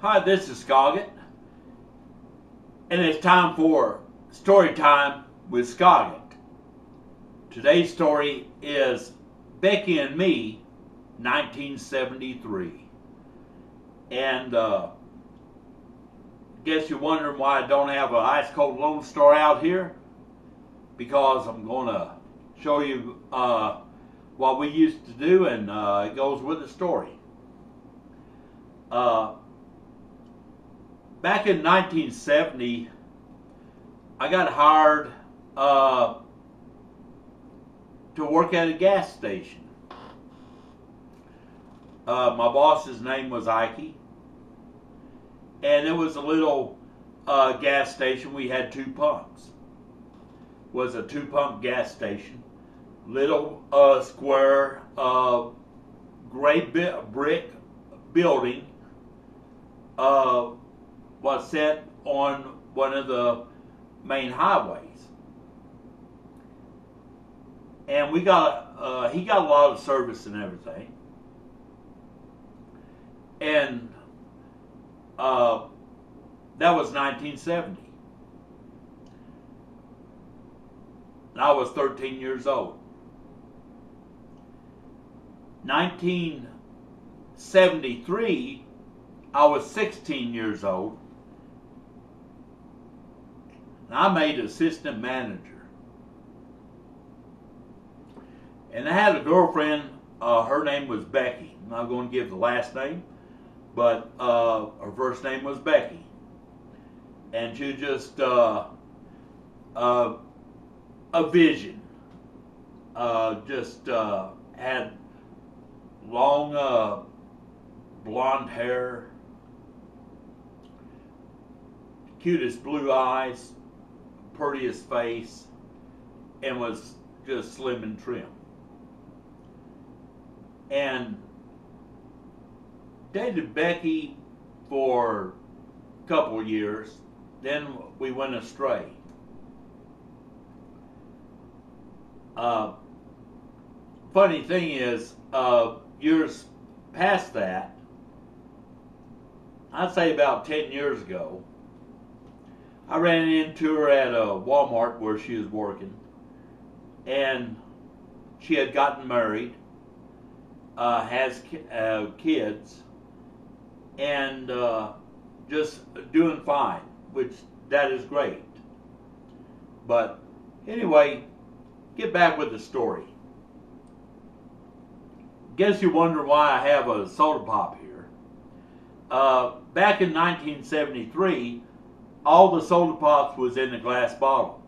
Hi, this is Skoggit, and it's time for story time with Skoggit. Today's story is Becky and Me, 1973. And guess you're wondering why I don't have an ice cold Lone Star out here? Because I'm going to show you what we used to do, and it goes with the story. Back in 1970, I got hired to work at a gas station. My boss's name was Ike, and it was a little gas station. We had two pumps. It was a two-pump gas station. Little square gray brick building was set on one of the main highways, and he got a lot of service and everything, and that was 1970. And I was 13 years old. 1973, I was 16 years old, and I made assistant manager. And I had a girlfriend, her name was Becky. I'm not going to give the last name, but her first name was Becky. And she was just a vision. Had long blonde hair, cutest blue eyes, prettiest face, and was just slim and trim. And dated Becky for a couple of years, then we went astray. Funny thing is, years past that, I'd say about 10 years ago, I ran into her at a Walmart where she was working, and she had gotten married, has kids, and just doing fine, which that is great. But anyway, get back with the story. Guess you wonder why I have a soda pop here. Back in 1973, all the soda pops was in a glass bottle.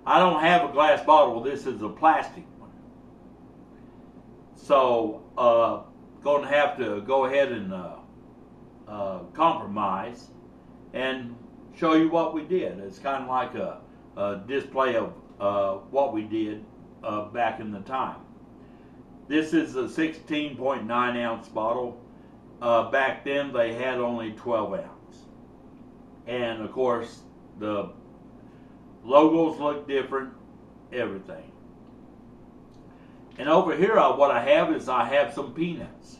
I don't have a glass bottle. This is a plastic one. So, going to have to go ahead and compromise and show you what we did. It's kind of like a display of what we did back in the time. This is a 16.9 ounce bottle. Back then they had only 12 ounce. And of course the logos look different, everything. And over here what I have is I have some peanuts.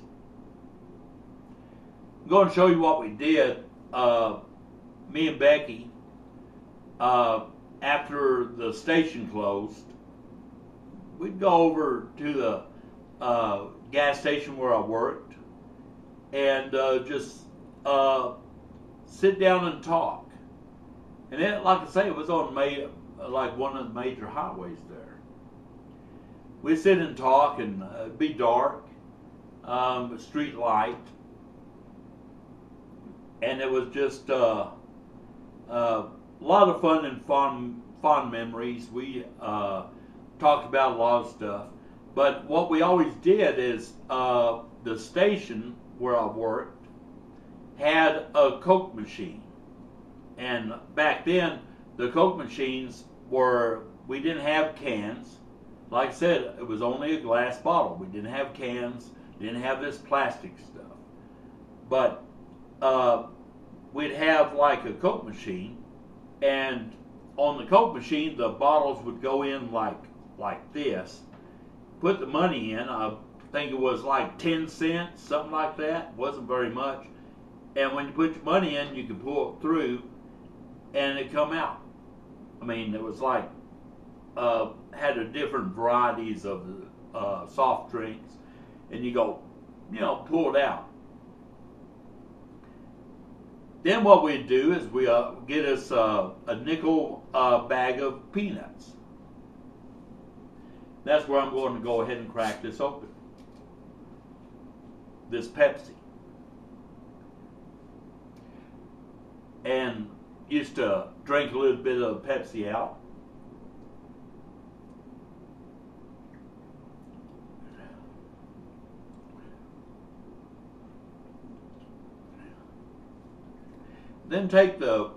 I'm going to show you what we did, me and Becky, after the station closed. We'd go over to the gas station where I worked and just sit down and talk. And it, like I say, it was on like one of the major highways there. We'd sit and talk, and it'd be dark, street light, and it was just a lot of fun and fond memories. We talked about a lot of stuff. But what we always did is the station where I worked had a Coke machine. And back then, the Coke machines we didn't have cans. Like I said, it was only a glass bottle. We didn't have cans, didn't have this plastic stuff. But we'd have like a Coke machine, and on the Coke machine, the bottles would go in like this. Put the money in, I think it was like 10 cents, something like that. Wasn't very much. And when you put your money in, you could pull it through, and it come out. I mean, it was like had a different varieties of soft drinks, and you go, pull it out. Then what we do is we get us a nickel bag of peanuts. That's where I'm going to go ahead and crack this open. This Pepsi. And used to drink a little bit of Pepsi out. Then take the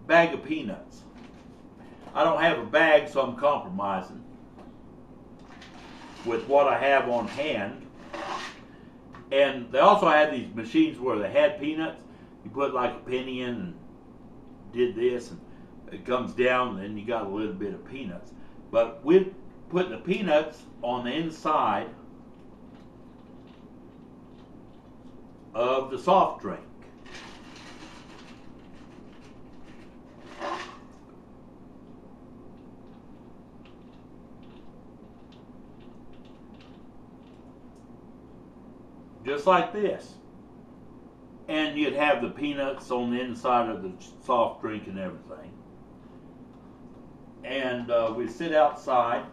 bag of peanuts. I don't have a bag, so I'm compromising with what I have on hand. And they also had these machines where they had peanuts. You put like a penny in and did this, and it comes down, and then you got a little bit of peanuts. But we'd put the peanuts on the inside of the soft drink. Just like this. And you'd have the peanuts on the inside of the soft drink and everything. And we'd sit outside.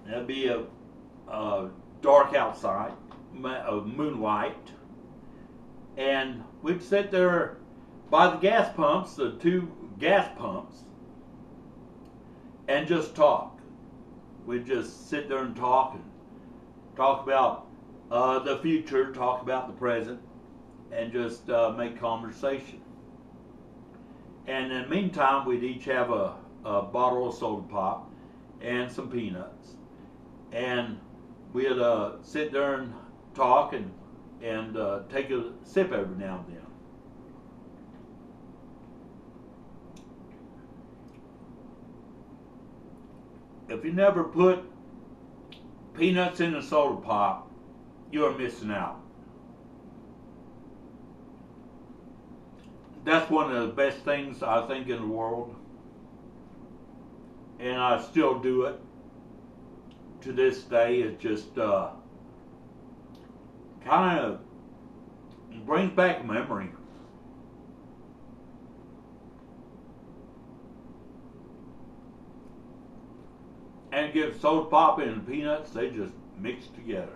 It'd be a dark outside, moonlight. And we'd sit there by the gas pumps, the 2 gas pumps, and just talk. We'd just sit there and talk about the future, talk about the present, and just make conversation. And in the meantime, we'd each have a bottle of soda pop and some peanuts. And we'd sit there and talk and take a sip every now and then. If you never put peanuts in a soda pop, you're missing out. That's one of the best things I think in the world, and I still do it to this day. It just kind of brings back memory. And give soda pop and peanuts, they just mix together.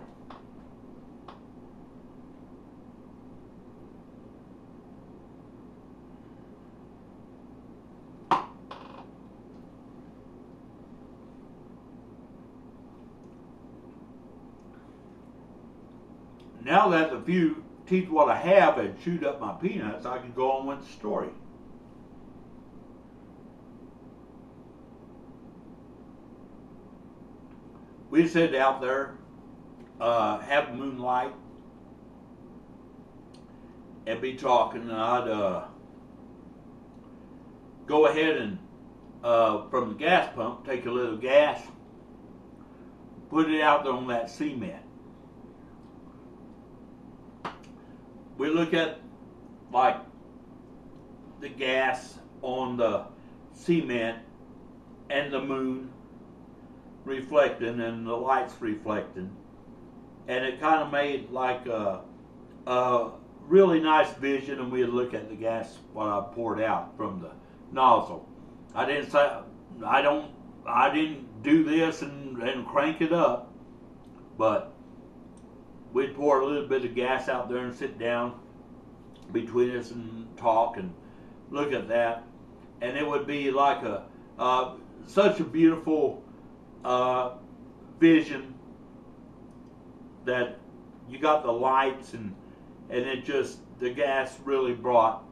Now that the few teeth what I have had chewed up my peanuts, I can go on with the story. We sit out there, have moonlight, and be talking. And I'd go ahead and, from the gas pump, take a little gas, put it out there on that cement. We look at, like, the gas on the cement and the moon reflecting and the lights reflecting, and it kind of made like a really nice vision. And we'd look at the gas what I poured out from the nozzle. I didn't do this and crank it up, but we'd pour a little bit of gas out there and sit down between us and talk and look at that, and it would be like such a beautiful vision that you got the lights and it just, the gas really brought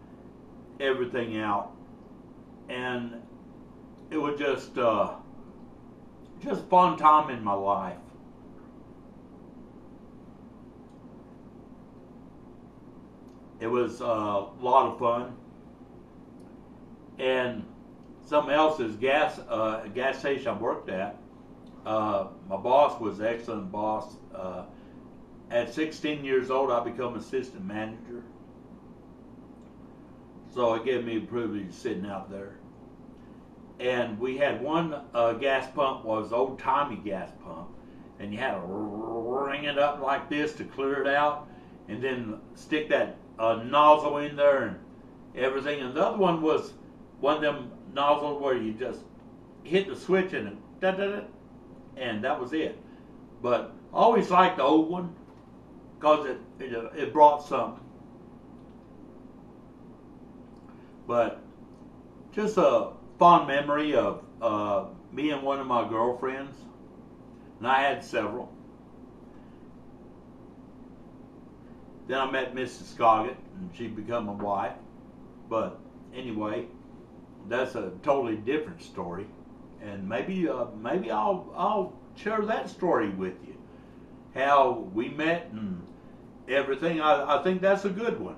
everything out, and it was just a fun time in my life. It was a lot of fun. And something else is gas station I worked at. My boss was an excellent boss. at 16 years old, I become assistant manager. So it gave me the privilege of sitting out there. And we had one gas pump, was old-timey gas pump, and you had to ring it up like this to clear it out, and then stick that nozzle in there and everything. And the other one was one of them nozzles where you just hit the switch and and that was it. But I always liked the old one because it brought something. But just a fond memory of me and one of my girlfriends, and I had several. Then I met Mrs. Skoggit, and she became my wife. But anyway, that's a totally different story, and maybe I'll share that story with you, how we met and everything. I think that's a good one,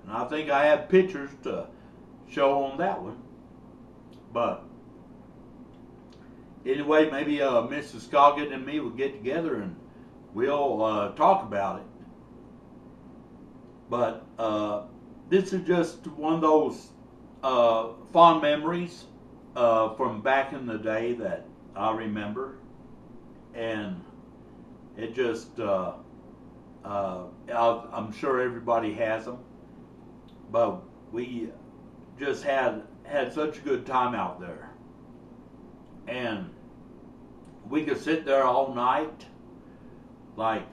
and I think I have pictures to show on that one. But anyway, maybe Mrs. Skoggit and me will get together and we'll talk about it. But this is just one of those fond memories from back in the day that I remember, and it just I'm sure everybody has them, but we just had such a good time out there, and we could sit there all night, like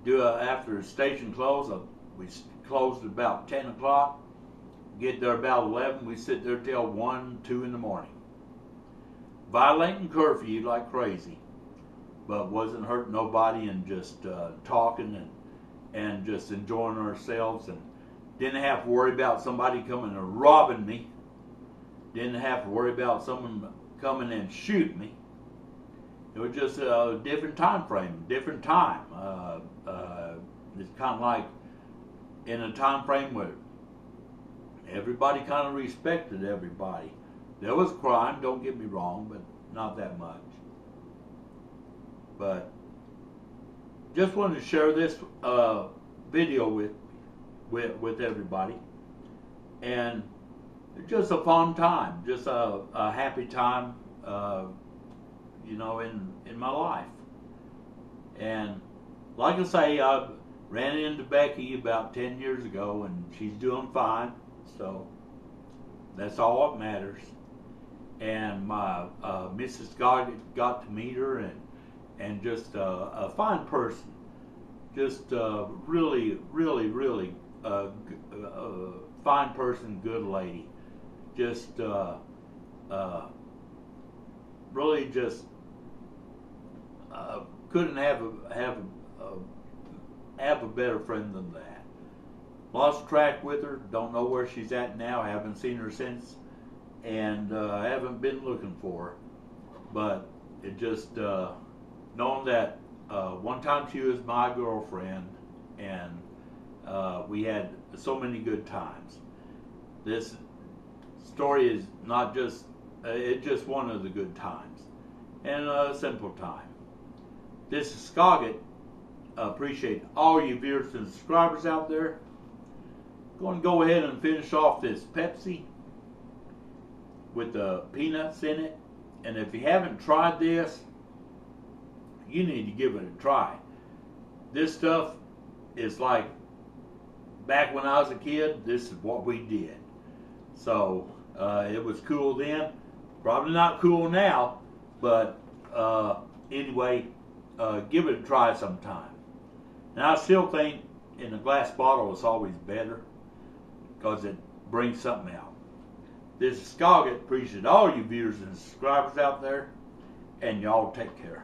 after the station closed. We closed at about 10 o'clock, get there about 11, we sit there till 1, 2 in the morning, violating curfew like crazy, but wasn't hurting nobody, and just talking and just enjoying ourselves, and didn't have to worry about somebody coming and robbing me, didn't have to worry about someone coming and shooting me. It was just a different time frame, different time. It's kind of like in a time frame where everybody kind of respected everybody. There was crime, don't get me wrong, but not that much. But just wanted to share this video with everybody, and just a fun time, just a happy time, you know, in my life. And like I say, I ran into Becky about 10 years ago, and she's doing fine, so that's all that matters. And my Mrs. Skoggit got to meet her, and just a fine person, just really fine person, good lady, just really just couldn't have a better friend than that. Lost track with her, don't know where she's at now, haven't seen her since, and haven't been looking for her. But it just knowing that one time she was my girlfriend, and we had so many good times. This story is not just it's just one of the good times, and a simple time. This is Skoggit. Appreciate all you viewers and subscribers out there. Going to go ahead and finish off this Pepsi with the peanuts in it. And if you haven't tried this, you need to give it a try. This stuff is like back when I was a kid, this is what we did. So it was cool then. Probably not cool now, but anyway, give it a try sometime. And I still think in a glass bottle is always better because it brings something out. This is Skoggit. Appreciate all you viewers and subscribers out there, and y'all take care.